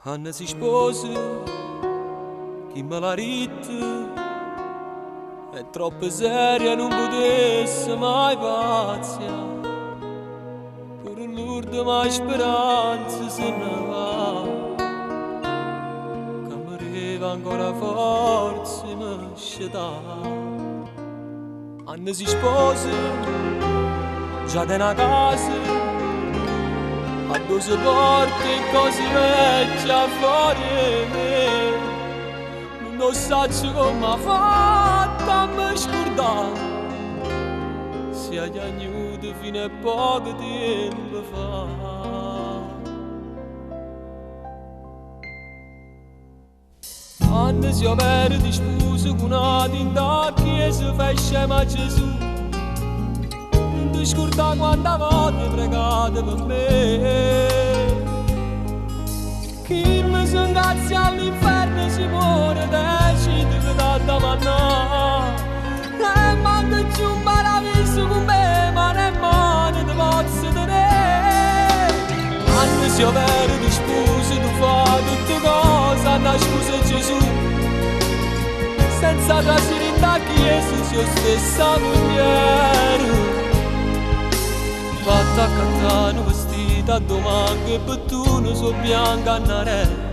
Anna si sposa, chi me l'ha detto, è troppo seria, non potesse mai paziare. Per l'urda mai speranza se ne va, che mi arriva ancora forza e mi sceda. Anna si sposa, già da una casa, a due porte e cose vecchie fuori me. Non so come ha fatto a me scordare, si è piaciuto fino a poco tempo fa. Anni si avere di sposa con una tinta chiesa fesce ma Gesù. Non ti scordare quanta volte pregate per me. Chi mi si ingazia all'inferno si muore, decide che da domandare. E manca più un paradiso con me, ma nemmeno ti posso tenere. Anni si avere di spose, tu fai tutte cose, Anna scusa Gesù. Senza trasire in da chiesa, si è stessa mogliere. Fatta a cantare vestita a domani e per tu non so bianca a nare.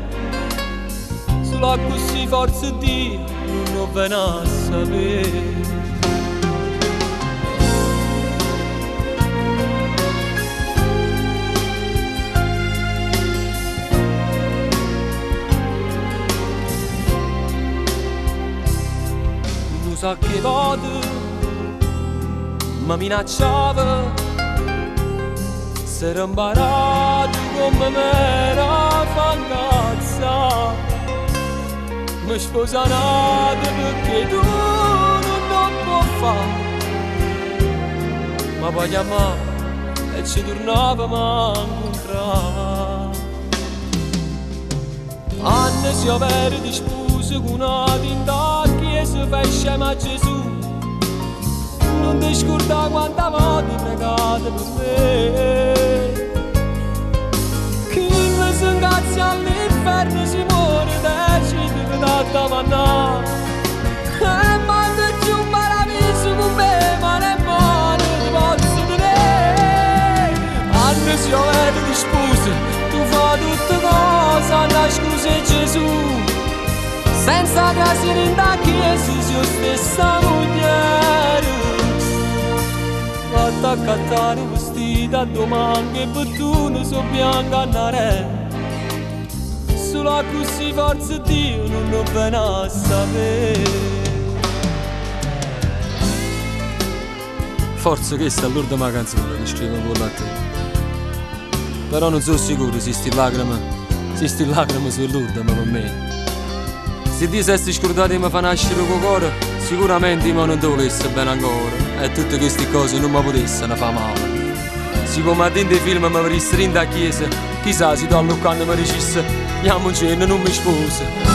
Solo così forza Dio non viene a sapere. Non so che volte mi minacciava, si era imparato come me era fangazza. Mi sposanate perché tu non puoi fare, ma poi chiamava e ci tornavamo a incontrare. Anni si avere di spose con una tinta a chiesa fesce ma Gesù. Non ti scordare quanta volte pregate per me. Chi mi si ingazia all'inferno si muore, decide che da domandare. E manca più un paradiso con me, ma nemmeno ti posso tenere. Anni si avere di spose, tu fai tutte cose, Anna scusa Gesù. Senza trasire in da chiesa, si è stessa mogliere. Fatta a cantare vestita a domani e per tu non so bianca a nare. Solo così forza Dio non viene a sapere. Forse questa è l'ultima canzone che scrivo con la te. Però non sono sicuro se sti lacrime sull'ultima per me. Se ti sei scordato di mi fa nascere con cuore, sicuramente io non ti volesse bene ancora. E tutte queste cose non mi potessero fare male. Siccome a dentro i film mi avresti in da chiesa, chissà se tu all'occano mi dicesse andiamo in cielo non mi sposa.